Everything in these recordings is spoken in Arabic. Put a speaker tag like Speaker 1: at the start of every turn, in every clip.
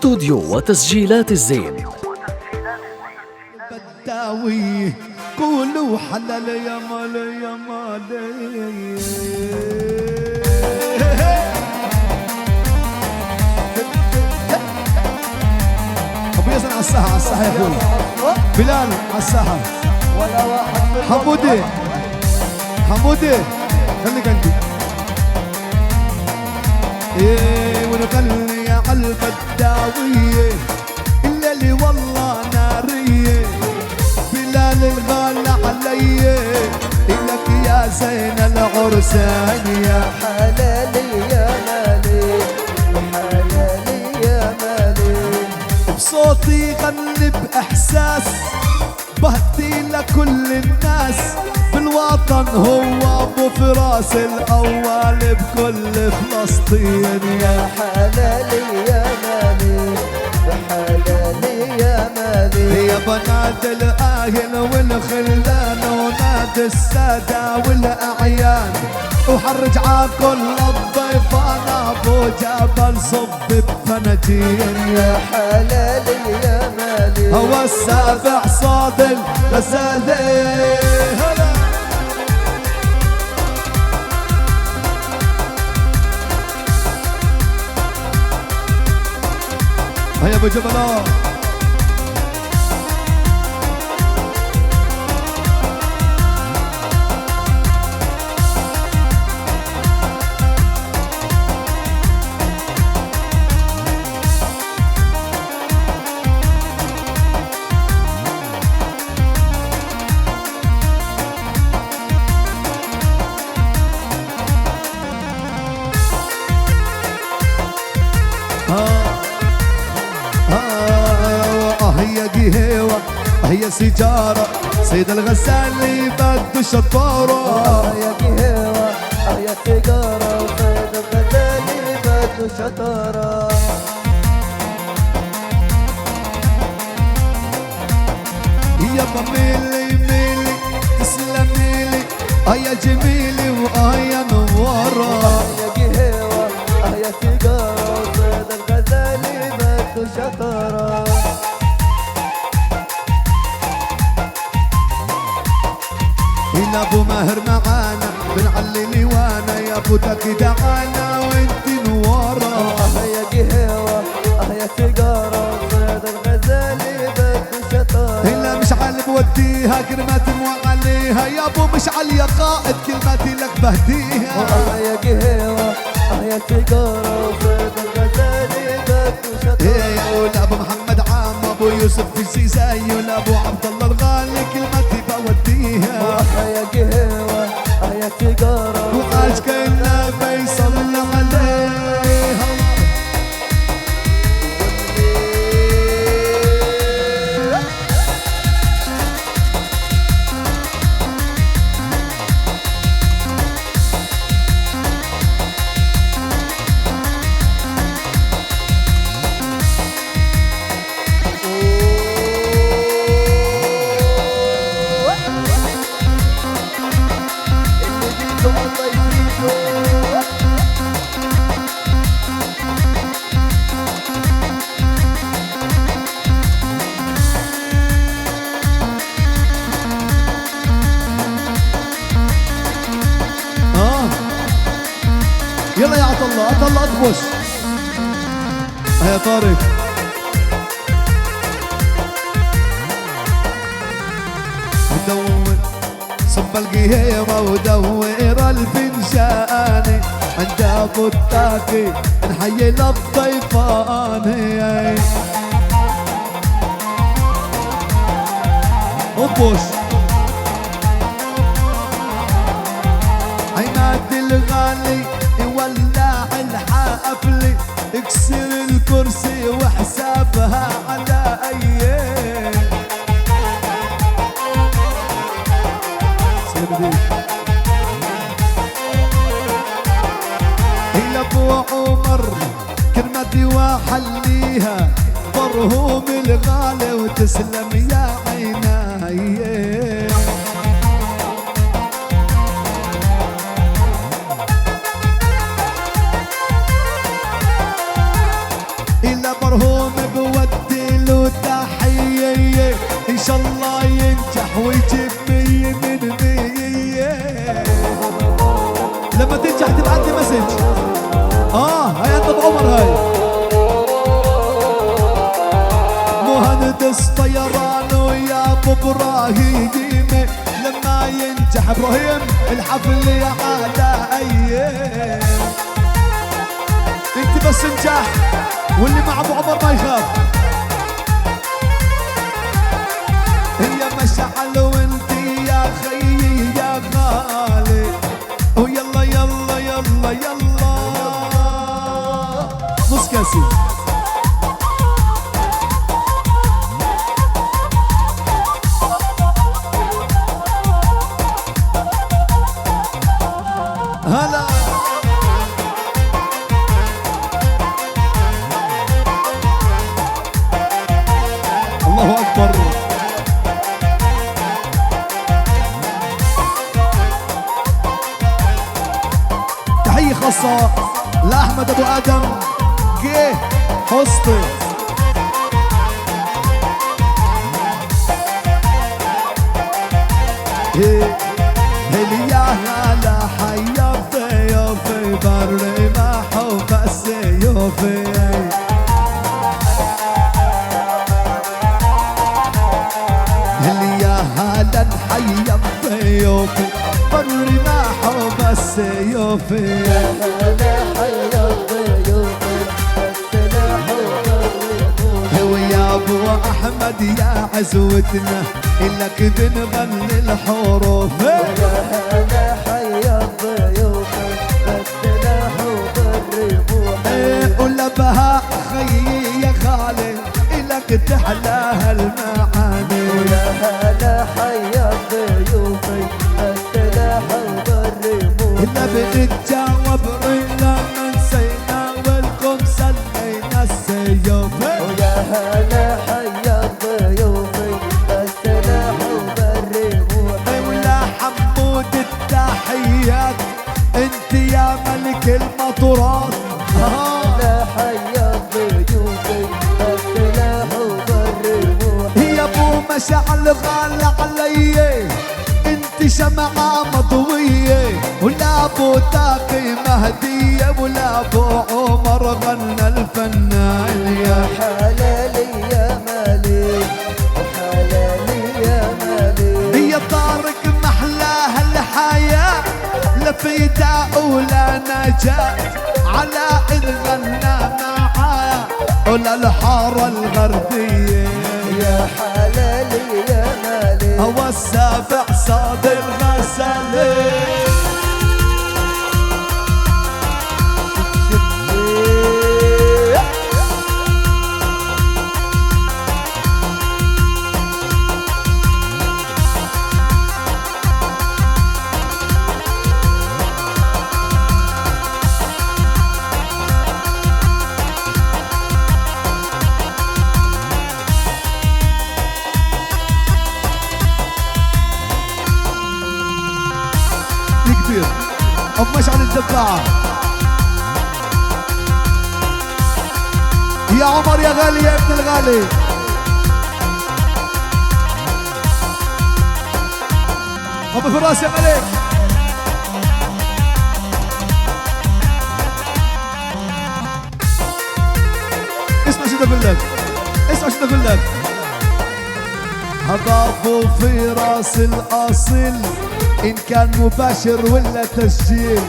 Speaker 1: استوديو وتسجيلات الزين.
Speaker 2: بداوي قولوا حلال يا مالي يا مالي. ابو يزن على الساحه، على الساحه يا اخوي بلال على الساحه.
Speaker 3: ولا واحد
Speaker 2: حمودي حمودي خليك انت. ايه ونخلي يا قلب الداويه الليلي والله ناريه. بلال الغالي علي إلك يا زين العرسان يا
Speaker 3: حلالي يا مالي، حلالي يا مالي.
Speaker 2: بصوتي غني بإحساس بهدي لكل الناس بالوطن، هو أبو فراس الأول بكل فلسطين يا
Speaker 3: حلالي يا مالي، حلالي يا مالي.
Speaker 2: يا بنات الأهل والخلان ونادي السادة والأعيان، وحرج عاكل الضيفان أبو جبل صب بفناجين
Speaker 3: يا حلالي يا مالي.
Speaker 2: هو السابع صاد الغزالي. هلا هيا ابو جبلان. هي قهوة هي سيجارة سيد الغزالي بده شطارة.
Speaker 3: يا قهوة يا سيجارة وسيد الغزالي بده شطارة.
Speaker 2: يا ميلي ميلي تسلميلي يا جميلي ويا نوارة.
Speaker 3: يا قهوة يا سيجارة وسيد الغزالي بده شطارة.
Speaker 2: إلا ابو ماهر معانا بنعلي وانا يا ابو تاكي دعانا وانت نوارة.
Speaker 3: يا قهوة يا سيجارة وسيد الغزالي بده شطارة.
Speaker 2: إلا مشعل بوديها كلمات مو عليها يا ابو مشعل يا قائد كلماتي لك بهديها.
Speaker 3: يا قهوة يا سيجارة وسيد الغزالي بده شطارة.
Speaker 2: يا ولا ابو محمد عام ابو يوسف في السيساي ولا ابو عبد الله الغالي كلماتي بوديها.
Speaker 3: يا قهوة يا سيجارة
Speaker 2: وعاش كأنه بيصلي عليها. يلا يا عطله عطله اطبش. يا طارق ودور صب القهيمة ودور الفنجان عند ابو التاكي نحيي للضيفان. اطبش عماد الغالي يولع الحافلي اكسر الكرسي وحسابها على ايام. إلى ابو عمر كلمتي وحليها مرهوم الغالي وتسلم يا عيناي. مرهوم شاء الله ينجح ويجيب 100 من 100. لما تنجح تبعت لي مسج. هاي انت ابو عمر هاي. مهندس طيران ويا ابو ابراهيم، لما ينجح ابراهيم الحفل على ايام. انت بس انجح واللي مع ابو عمر ما يخاف. هي مشعل وانت يا خيي يا غالي، ويلا يلا يلا يلا نص كاسي. هلا الله أكبر. تحية خاصة لأحمد أبو آدم جه حسطي. يا هلا حيا ضيوفي بري ما حب السيوفي. يا هلا حيا ضيوفي بري ما حب السيوفي.
Speaker 3: يا هلا حيا ضيوفي السلاح والرموح.
Speaker 2: ويا ابو احمد يا عزوتنا إلك بنغني الحروف.
Speaker 3: يا هلا حيا ضيوفي السلاح والرموح.
Speaker 2: ولا بها خيي يا خالي إلك تحلاها المعاني.
Speaker 3: يا هلا حيا ضيوفي السلاح والرموح.
Speaker 2: إلا بنتجاوب رينا ما نسينا والكم سلينا السيوف.
Speaker 3: ويا هلا حيا ضيوفي السلاح والرموح.
Speaker 2: ولا حمود التحيات انت يا ملك المطرات.
Speaker 3: هلا حيا ضيوفي السلاح والرموح.
Speaker 2: يا ابو مشعل غالى علي انت شمعة مضوية. ولا ابو تاقي مهدية ولا ابو عمر غنى الفنان.
Speaker 3: يا حلالي يا مالي وحلالي يا مالي.
Speaker 2: يا طارق محلاها الحياة لا فداء ولا نجاة على إذ غنى معاه ولا الحارة الغربية.
Speaker 3: يا حلالي يا مالي
Speaker 2: هو السابع صاد الغسالي. كبير ابو مشعل الدباعة. يا عمر يا غالي يا ابن الغالي. ابو فراس يا ملك. اسمع شو اقول لك، اسمع شو اقول لك. هضافوا في راس الاصل إن كان مباشر ولا تسجيل.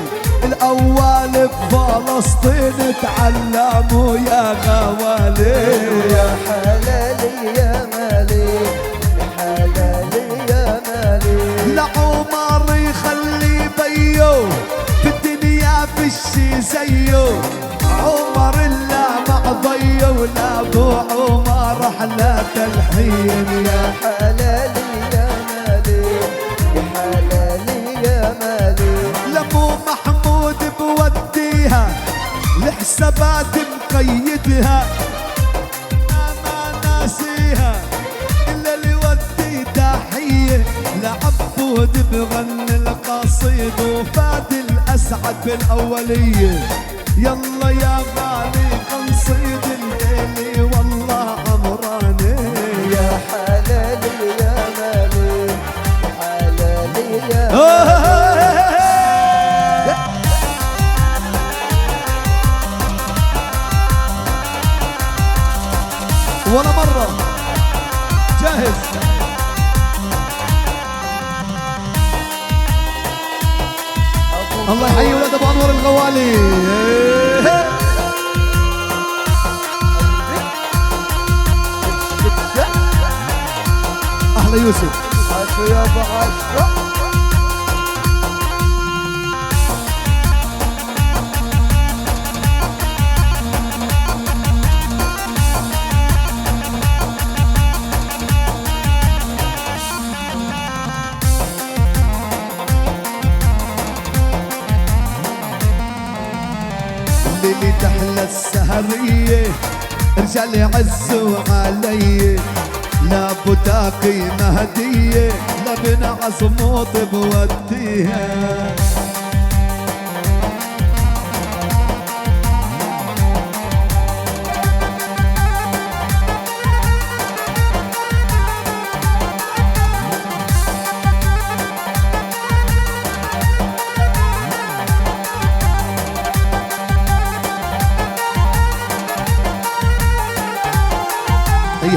Speaker 2: الأول بفلسطين تعلموا يا غوالي.
Speaker 3: يا حلالي يا مالي يا حلالي يا مالي.
Speaker 2: لعمر يخلي بيو في الدنيا فيش زيه. عمر إلا مع ضيه ولا أبو عمر أحلى تلحين.
Speaker 3: يا حلالي يا مالي يا حلالي يا مالي.
Speaker 2: لمو محمود بوديها الحسابات مقيدها. ما ناسيها إلا اللي ودي تحية لعبود بغني القصيد وفاد الأسعد بالأولية. يلا يا غالي قنصيد الليلي والله عمراني.
Speaker 3: يا حلالي
Speaker 2: ولا مرة. جاهز. الله يحيي ولاد ابو انور الغوالي. احلى يوسف.
Speaker 3: عشرة يا ابو عشرة.
Speaker 2: اللي تحلى السهرية رجال يعزوا علي، لا بوتاقي مهدية لا بن عصموط بوديها.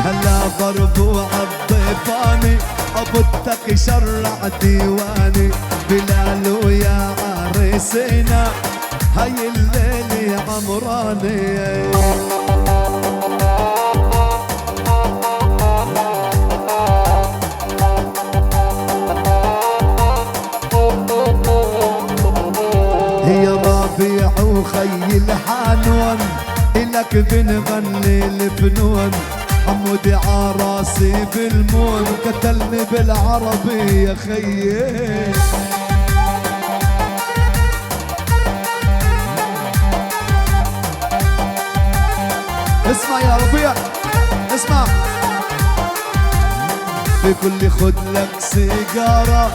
Speaker 2: هلا ضربوا عالضيفاني ابو التقي شرع ديواني، بلال ويا عريسنا هاي الليل عمراني. هي ربيع وخي الحانون إلك بنغني الفنون، حمودي عراسي بالمون قتلني بالعربي يا خيي. اسمع يا ربيع اسمع، بكل خد لك سيجارة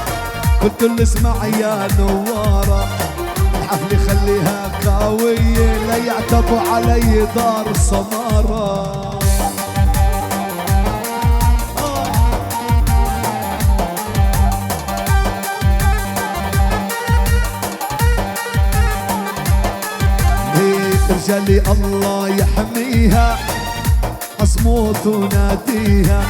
Speaker 2: قلت له اسمع يا نوارة، الحفلة خليها قوية لا يعتبوا علي دار سمارة. رجالي الله يحميها اصموت وناديها،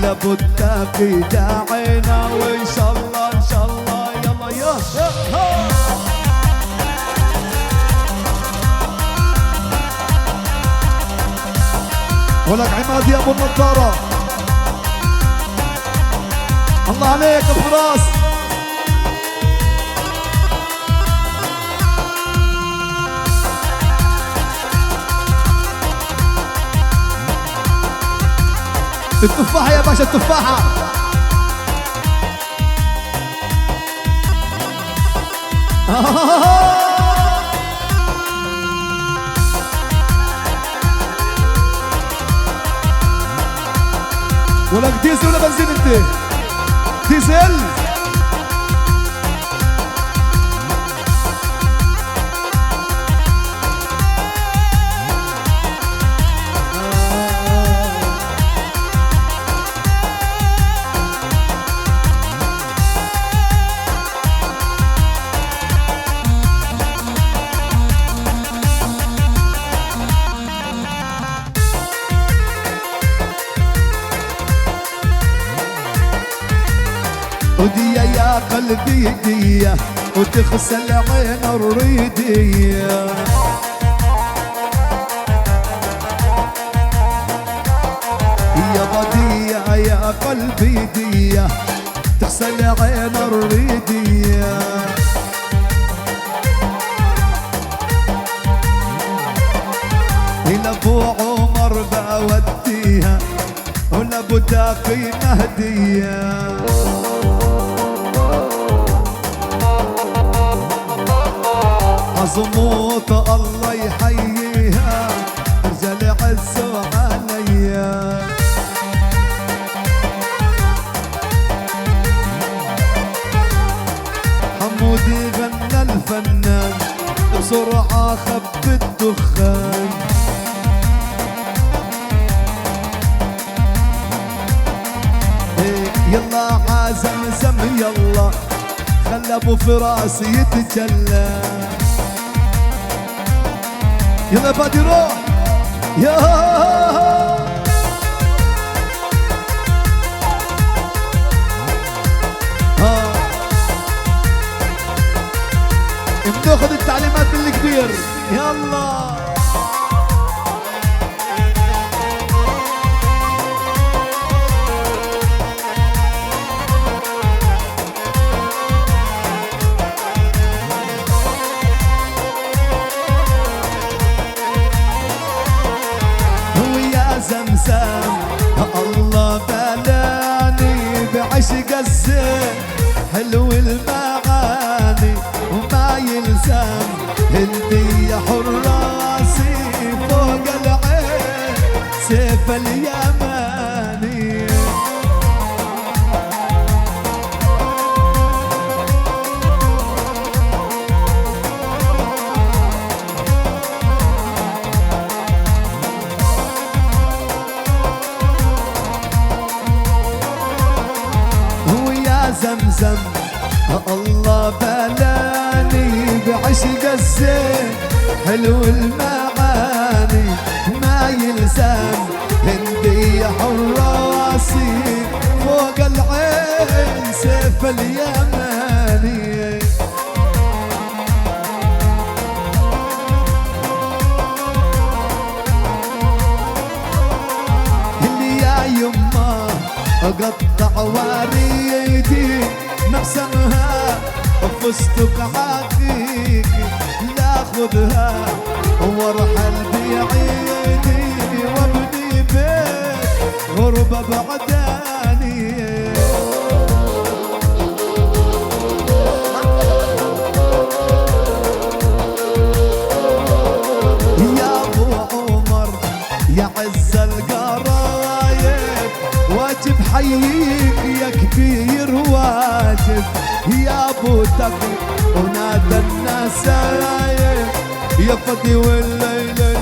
Speaker 2: لابد تاقي داعينا وان شاء الله ان شاء الله. يلا يا ولك عماد يا ابو النضاره، الله عليك ابو راس. التفاحة يا باشا التفاحة. ولك ديزل ولا بنزين انت؟ ديزل. وديا يا قلبي ديا وتغسل عين الريدية، يا بديا يا قلبي ديا تغسل عين الريدية. إلى ابو عمر بوديها ولا ابو تاقي مهدية، عظموط الله يحييها رجال عزوا عليا. حمودي غنى الفنان بسرعة خب الدخان، يلا عازمزم يلا خلى ابو فراس يتجلى. يلا بادي روح يا خد التعليمات من الكبير يلا. زمزم الله بلاني بعشق الزين حلو المعاني وما يلزم هندي حراسي فوق العين سيف اليماني. زمزم الله بلاني بعشق الزين حلو المعاني ما يلزم هندي حراسي فوق العين سيف اليماني. اللي يا يما اقطع وريدي مقسمها فستق حقيقي لاخذها وارحل بعيدي وابني بيت غربة بعداني. يا ابو عمر يا عز القرايب واجب حييك يا كبير واجب يا ابو تقي ونادى الناس يا فدي والليل